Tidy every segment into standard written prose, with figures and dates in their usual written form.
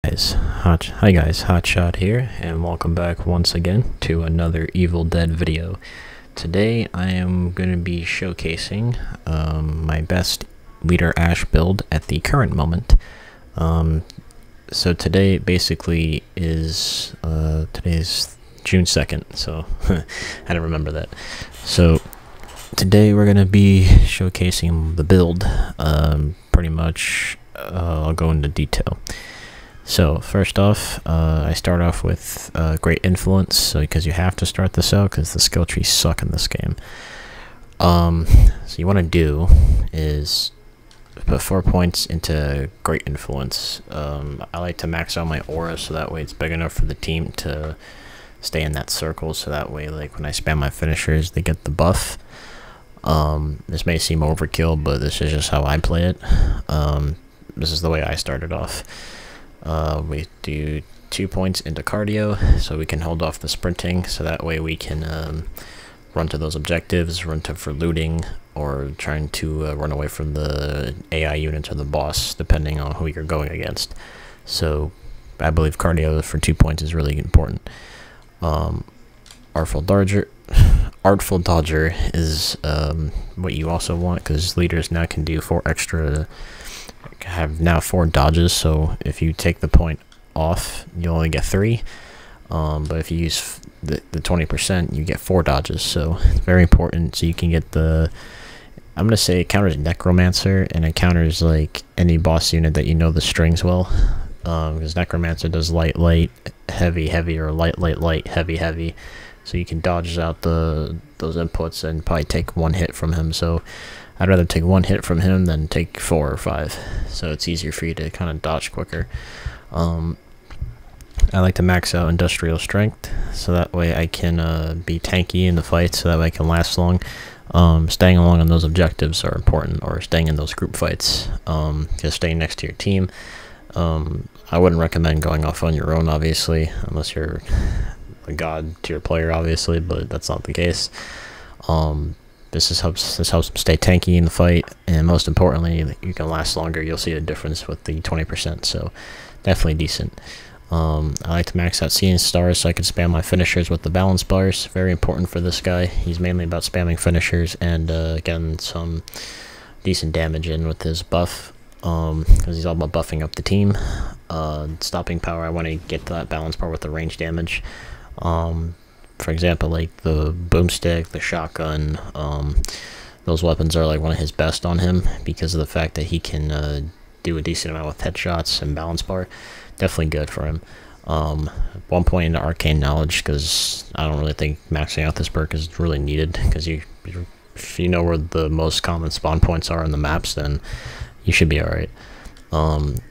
Hi guys, Hotshot here, and welcome back once again to another Evil Dead video. Today I am going to be showcasing my best Leader Ash build at the current moment. So today basically is, today's June 2nd, so I had to remember that. So today we're going to be showcasing the build, pretty much. I'll go into detail. So first off, I start off with Great Influence, so because you have to start this out because the skill trees suck in this game. So you want to do is put 4 points into Great Influence. I like to max out my aura so that way it's big enough for the team to stay in that circle, so that way like when I spam my finishers they get the buff. This may seem overkill, but this is just how I play it. This is the way I started off. We do 2 points into cardio so we can hold off the sprinting, so that way we can run to those objectives, for looting, or trying to run away from the AI units or the boss, depending on who you're going against. So I believe cardio for 2 points is really important. Artful Dodger is what you also want, because leaders now can do 4 extra, have now 4 dodges, so if you take the point off you only get 3, but if you use the 20% you get 4 dodges, so it's very important. So you can get the, I'm gonna say it counters Necromancer, and it counters like any boss unit that you know the strings well, because Necromancer does light, heavy, or light, heavy, so you can dodge out those inputs and probably take 1 hit from him. So I'd rather take 1 hit from him than take 4 or 5, so it's easier for you to kind of dodge quicker. I like to max out Industrial Strength, so that way I can be tanky in the fight, so that way I can last long. Staying along on those objectives are important, or staying in those group fights, just staying next to your team. I wouldn't recommend going off on your own, obviously, unless you're a god tier player, obviously, but that's not the case. This helps stay tanky in the fight, and most importantly, you can last longer. You'll see a difference with the 20%, so definitely decent. I like to max out Seeing Stars so I can spam my finishers with the balance bars. Very important for this guy. He's mainly about spamming finishers and getting some decent damage in with his buff, because he's all about buffing up the team. Stopping power, I want to get to that balance bar with the range damage. For example, like the boomstick, the shotgun, those weapons are like one of his best on him, because of the fact that he can do a decent amount with headshots and balance bar. Definitely good for him. 1 point into Arcane Knowledge, because I don't really think maxing out this perk is really needed, because if you know where the most common spawn points are in the maps, then you should be alright.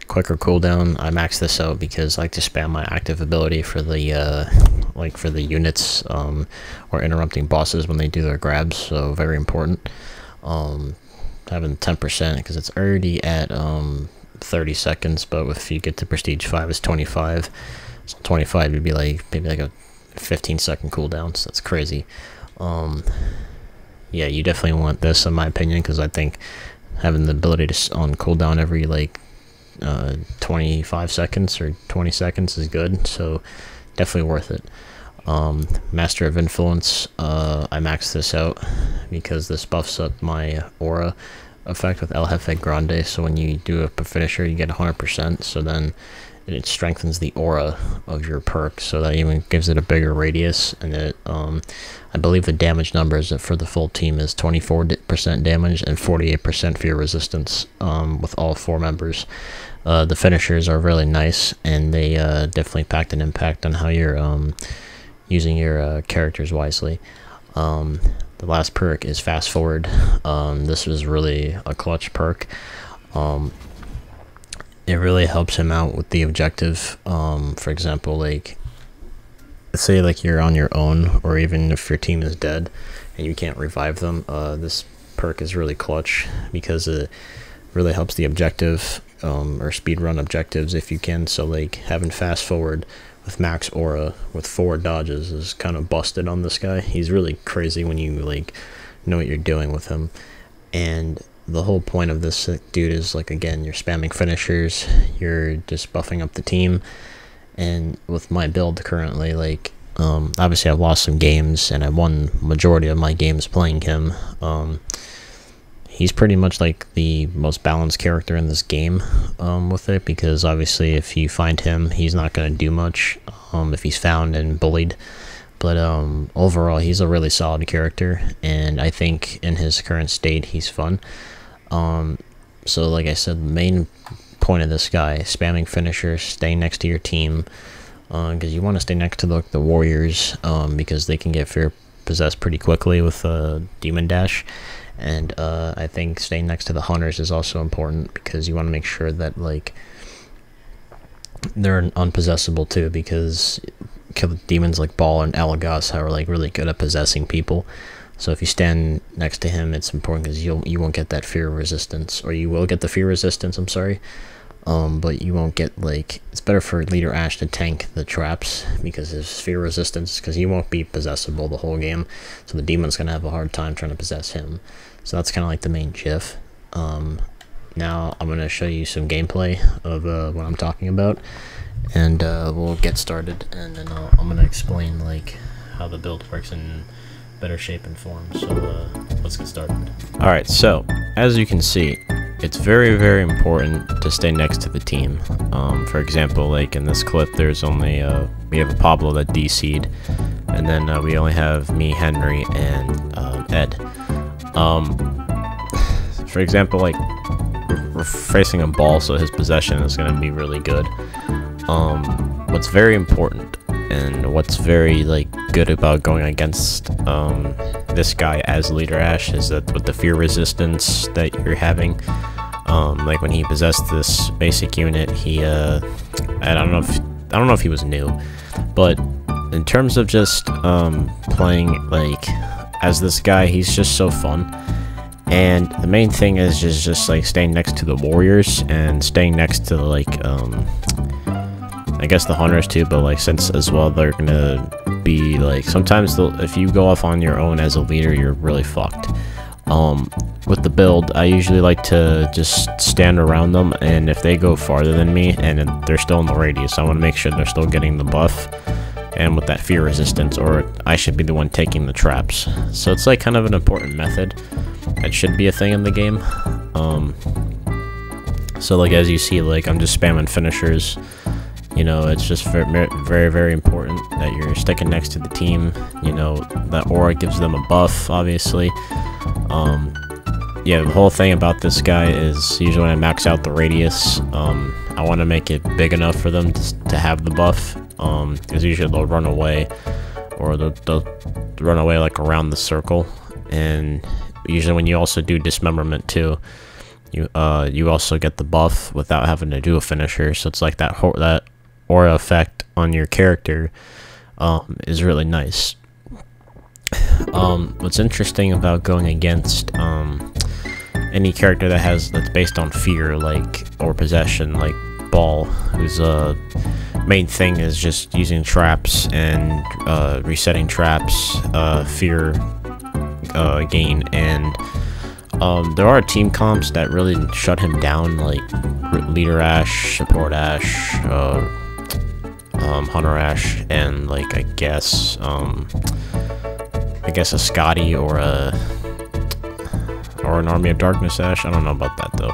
Quicker cooldown, I max this out because I like to spam my active ability for the for the units, or interrupting bosses when they do their grabs, so very important. Having 10%, because it's already at 30 seconds, but if you get to prestige 5 it's 25, so 25 would be like maybe like a 15-second cooldown, so that's crazy. Yeah, you definitely want this in my opinion, because I think having the ability to on cooldown every like 25 seconds or 20 seconds is good, so definitely worth it. Master of Influence, I maxed this out because this buffs up my aura effect with El Jefe Grande, so when you do a finisher you get 100%, so then it strengthens the aura of your perk, so that even gives it a bigger radius, and it I believe the damage numbers for the full team is 24% damage and 48% fear resistance, with all 4 members. The finishers are really nice, and they definitely packed an impact on how you're using your characters wisely. The last perk is Fast Forward. This was really a clutch perk. It really helps him out with the objective. For example, like, let's say like you're on your own, or even if your team is dead and you can't revive them, this perk is really clutch, because it really helps the objective, or speedrun objectives if you can. So like having Fast Forward with max aura with 4 dodges is kind of busted on this guy. He's really crazy when you like know what you're doing with him, and the whole point of this dude is, like, again, you're spamming finishers, you're just buffing up the team. And with my build currently, like, obviously I've lost some games, and I won majority of my games playing him. He's pretty much like the most balanced character in this game with it, because obviously if you find him, he's not going to do much if he's found and bullied. But overall, he's a really solid character, and I think in his current state, he's fun. So like I said, the main point of this guy, spamming finishers, staying next to your team, because you want to stay next to the warriors, because they can get fear possessed pretty quickly with Demon Dash. And I think staying next to the hunters is also important, because you want to make sure that, like, they're unpossessable too, because demons like Ball and Elagos are, like, really good at possessing people. So if you stand next to him, it's important, because you won't get that fear resistance, or you will get the fear resistance, I'm sorry, but you won't get, like, it's better for Leader Ash to tank the traps, because his fear resistance, because he won't be possessable the whole game, so the demon's gonna have a hard time trying to possess him. So that's kind of like the main GIF. Now I'm going to show you some gameplay of what I'm talking about, and we'll get started, and then I'm going to explain, like, how the build works in better shape and form. So let's get started. Alright, so as you can see, it's very, very important to stay next to the team. For example, like in this clip, there's only we have a Pablo that DC'd, and then we only have me, Henry, and Ed. For example, like, we're facing a Ball, so his possession is going to be really good. What's very important, and what's very, like, good about going against this guy as Leader Ash, is that with the fear resistance that you're having, like when he possessed this basic unit, he I don't know if he was new, but in terms of just playing, like, as this guy, he's just so fun. And the main thing is just like staying next to the warriors, and staying next to, like, I guess the hunters too, but, like, since as well they're gonna be, like, sometimes if you go off on your own as a leader, you're really fucked. With the build, I usually like to just stand around them, and if they go farther than me and they're still in the radius, I want to make sure they're still getting the buff, and with that fear resistance, or I should be the one taking the traps. So it's, like, kind of an important method that should be a thing in the game. So, like, as you see, like, I'm just spamming finishers. You know, it's just very, very, very important that you're sticking next to the team. You know, that aura gives them a buff, obviously. Yeah, the whole thing about this guy is usually when I max out the radius, I want to make it big enough for them to have the buff, because usually they'll run away, or they'll run away, like, around the circle. And usually when you also do dismemberment too, you also get the buff without having to do a finisher. So it's like that aura effect on your character is really nice. What's interesting about going against any character that's based on fear, like, or possession, like Ball, whose main thing is just using traps and resetting traps, fear gain, and there are team comps that really shut him down, like Leader Ash, Support Ash, Hunter Ash, and, like, I guess a Scotty or an Army of Darkness Ash. I don't know about that though,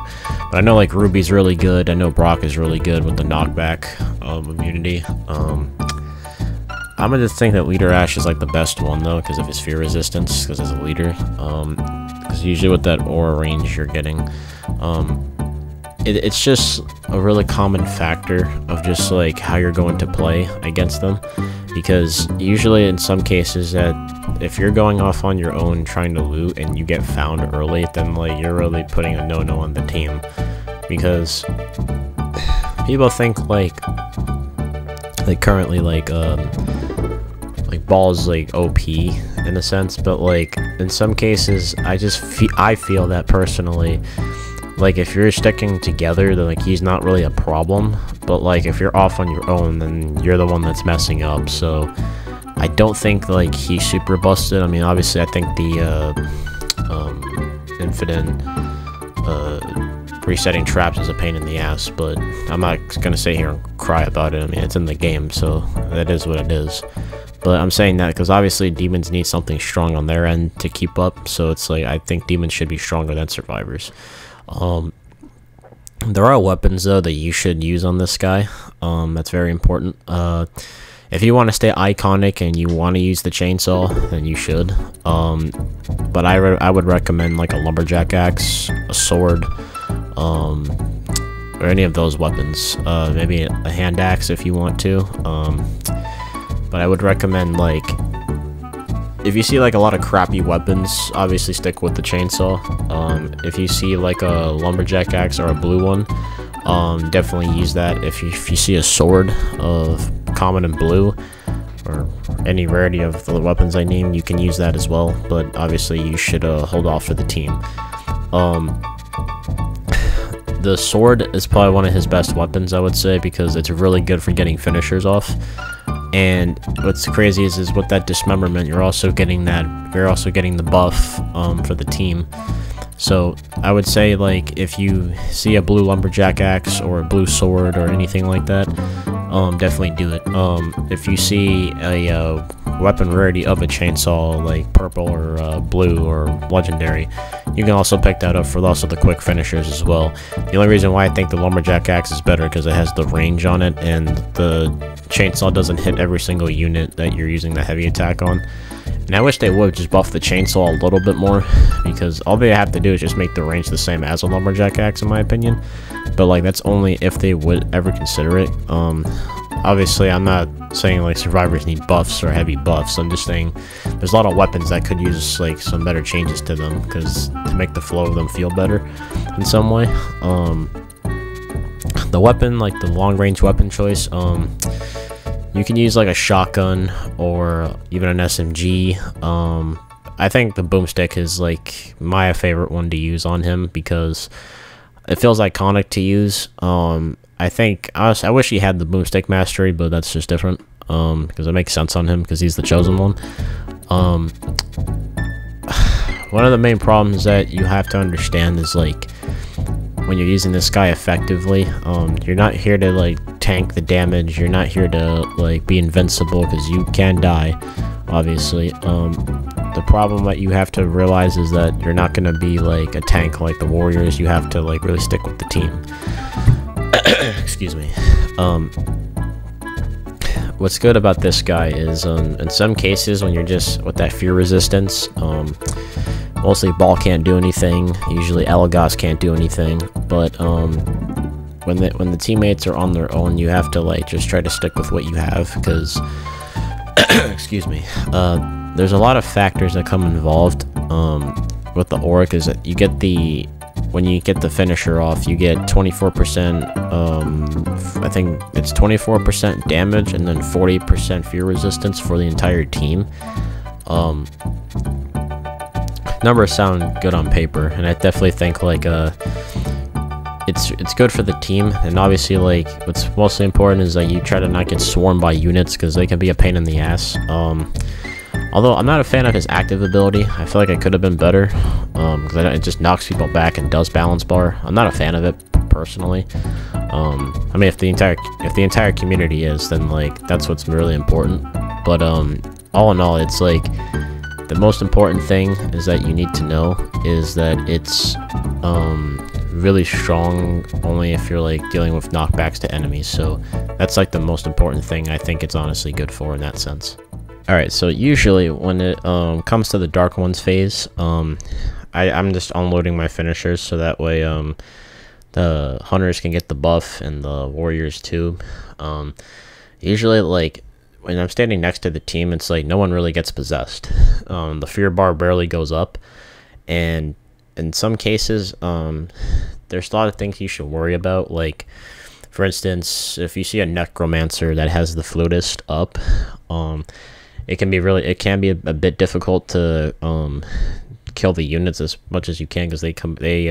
but I know, like, Ruby's really good. I know Brock is really good with the knockback of immunity. I'm gonna think that Leader Ash is, like, the best one though, because of his fear resistance, because as a leader, because usually with that aura range you're getting, it's just a really common factor of just, like, how you're going to play against them, because usually in some cases that if you're going off on your own trying to loot and you get found early, then, like, you're really putting a no-no on the team, because people think, like currently, like Ball's, like, OP in a sense, but, like, in some cases I feel that personally, like, if you're sticking together, then, like, he's not really a problem, but, like, if you're off on your own, then you're the one that's messing up. So I don't think, like, he's super busted. I mean, obviously I think the Infinite resetting traps is a pain in the ass, but I'm not gonna sit here and cry about it. I mean, it's in the game, so that is what it is. But I'm saying that because obviously demons need something strong on their end to keep up, so it's like I think demons should be stronger than survivors. There are weapons though that you should use on this guy. That's very important. If you want to stay iconic and you want to use the chainsaw, then you should. But I would recommend like a lumberjack axe, a sword, or any of those weapons. Maybe a hand axe if you want to. But I would recommend, like, if you see like a lot of crappy weapons, obviously stick with the chainsaw. If you see like a lumberjack axe or a blue one, definitely use that. If you see a sword of common and blue, or any rarity of the weapons I named, you can use that as well. But obviously you should hold off for the team. The sword is probably one of his best weapons, I would say, because it's really good for getting finishers off. And what's crazy is with that dismemberment, you're also getting the buff for the team. So I would say, like, if you see a blue lumberjack axe or a blue sword or anything like that, definitely do it. If you see a weapon rarity of a chainsaw, like purple or blue or legendary, you can also pick that up for also the quick finishers as well. The only reason why I think the lumberjack axe is better because it has the range on it, and the chainsaw doesn't hit every single unit that you're using the heavy attack on. And I wish they would just buff the chainsaw a little bit more, because all they have to do is just make the range the same as a lumberjack axe, in my opinion. But like, that's only if they would ever consider it. Obviously I'm not saying like survivors need buffs or heavy buffs. I'm just saying there's a lot of weapons that could use like some better changes to them, because to make the flow of them feel better in some way. The weapon, like the long range weapon choice, you can use like a shotgun or even an SMG. I think the boomstick is like my favorite one to use on him because it feels iconic to use. I wish he had the boomstick mastery, but that's just different because it makes sense on him because he's the chosen one. One of the main problems that you have to understand is, like, when you're using this guy effectively, you're not here to like tank the damage, you're not here to like be invincible, because you can die, obviously. The problem that you have to realize is that you're not going to be like a tank like the warriors. You have to like really stick with the team. Excuse me. What's good about this guy is in some cases when you're just with that fear resistance, mostly Ball can't do anything, usually Elagos can't do anything, but when the teammates are on their own, you have to like just try to stick with what you have, because excuse me, there's a lot of factors that come involved with the Auric. Is that you get when you get the finisher off, you get 24%, I think it's 24% damage and then 40% fear resistance for the entire team. Numbers sound good on paper, and I definitely think like it's good for the team. And obviously, like, what's mostly important is that you try to not get swarmed by units, because they can be a pain in the ass. Although I'm not a fan of his active ability, I feel like it could have been better, because it just knocks people back and does balance bar. I'm not a fan of it personally. I mean, if the entire community is, then like that's what's really important. But all in all, it's like the most important thing is that you need to know is that it's really strong only if you're like dealing with knockbacks to enemies. So that's like the most important thing I think it's honestly good for in that sense. Alright, so usually when it comes to the Dark Ones phase, I'm just unloading my finishers so that way the hunters can get the buff and the warriors too. Usually, like, when I'm standing next to the team, it's like no one really gets possessed. The fear bar barely goes up, and in some cases, there's a lot of things you should worry about. Like, for instance, if you see a necromancer that has the flutist up, it can be a bit difficult to kill the units as much as you can, because they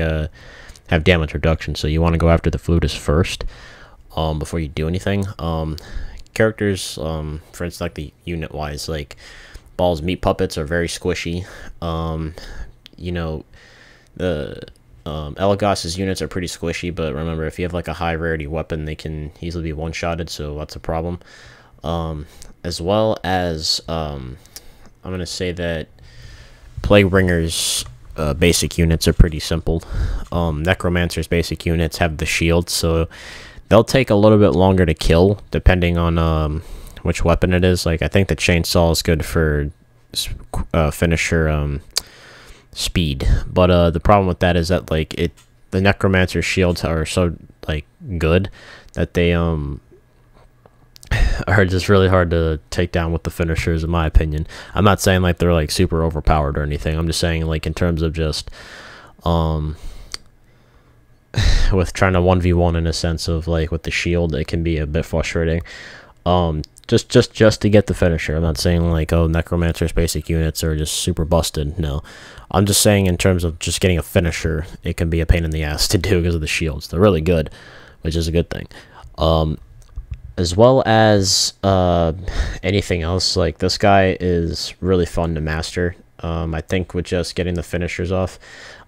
have damage reduction. So you want to go after the flutist first before you do anything. Characters, for instance, like the unit wise, like Ball's meat puppets are very squishy. You know, Elagos's units are pretty squishy, but remember, if you have like a high rarity weapon, they can easily be one-shotted, so that's a problem. As well as, I'm going to say that Plaguebringer's basic units are pretty simple. Necromancer's basic units have the shield, so they'll take a little bit longer to kill, depending on which weapon it is. Like, I think the chainsaw is good for finisher speed, but the problem with that is that like the Necromancer's shields are so like good that they are just really hard to take down with the finishers, in my opinion. I'm not saying like they're like super overpowered or anything. I'm just saying like in terms of just with trying to 1v1 in a sense of like with the shield, it can be a bit frustrating. Just to get the finisher. I'm not saying like, oh, Necromancer's basic units are just super busted. No, I'm just saying in terms of just getting a finisher, it can be a pain in the ass to do because of the shields. They're really good, which is a good thing. As well as anything else, like this guy is really fun to master. I think with just getting the finishers off.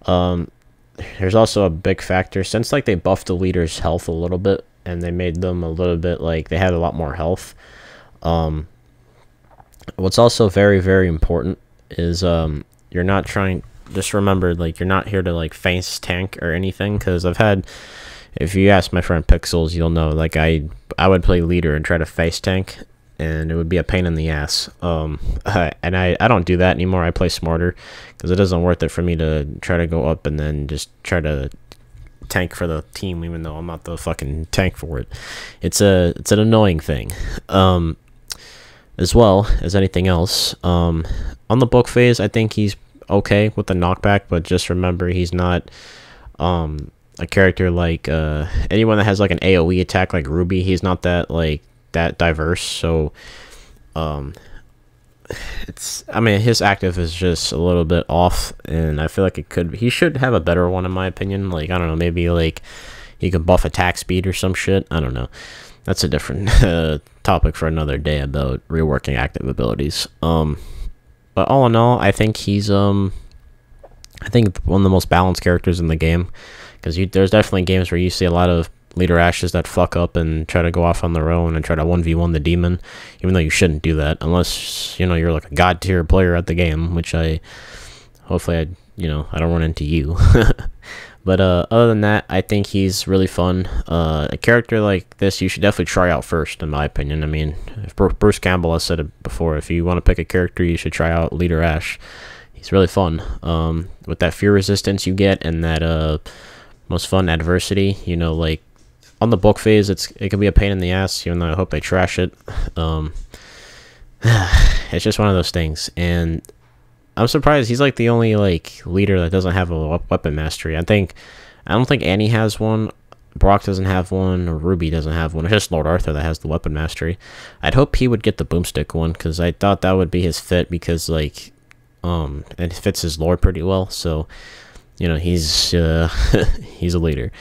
There's also a big factor since like they buffed the leader's health a little bit and they made them a little bit like they had a lot more health. What's also very, very important is you're not trying, just remember, like, you're not here to like face tank or anything, because I've had, if you ask my friend Pixels, you'll know, like, I would play leader and try to face tank, and it would be a pain in the ass. And I don't do that anymore. I play smarter, because it isn't worth it for me to try to go up and then just try to tank for the team, even though I'm not the fucking tank for it. It's an annoying thing. As well as anything else, on the book phase, I think he's okay with the knockback, but just remember he's not a character like anyone that has like an AoE attack like Ruby. He's not that like that diverse, so it's, I mean, his active is just a little bit off, and I feel like he should have a better one in my opinion. Like, I don't know, maybe like he could buff attack speed or some shit. I don't know. That's a different topic for another day about reworking active abilities. But all in all, I think he's I think one of the most balanced characters in the game, because there's definitely games where you see a lot of leader ashes that fuck up and try to go off on their own and try to 1v1 the demon, even though you shouldn't do that unless, you know, you're like a god tier player at the game, which hopefully I don't run into you. But other than that, I think he's really fun. A character like this, you should definitely try out first, in my opinion. I mean, if Bruce Campbell has said it before, if you want to pick a character, you should try out Leader Ash. He's really fun. With that fear resistance you get and that most fun adversity, you know, like on the book phase, it can be a pain in the ass, even though I hope they trash it. It's just one of those things, and I'm surprised he's like the only like leader that doesn't have a weapon mastery. I don't think Annie has one, Brock doesn't have one, or Ruby doesn't have one. It's just Lord Arthur that has the weapon mastery. I'd hope he would get the boomstick one, because I thought that would be his fit, because like it fits his lore pretty well. So, you know, he's he's a leader.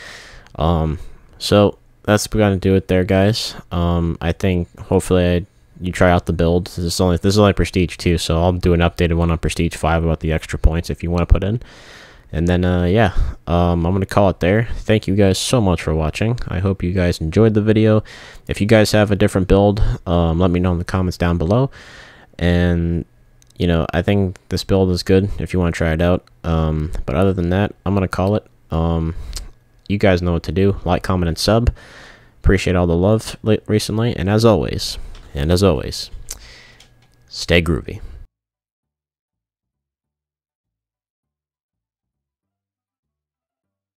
So that's gonna do it there, guys. I think hopefully you try out the build. This is only Prestige 2, so I'll do an updated one on Prestige 5 about the extra points if you want to put in. And then, yeah, I'm going to call it there. Thank you guys so much for watching. I hope you guys enjoyed the video. If you guys have a different build, let me know in the comments down below. And, you know, I think this build is good if you want to try it out. But other than that, I'm going to call it. You guys know what to do. Like, comment, and sub. Appreciate all the love recently. And as always, stay groovy.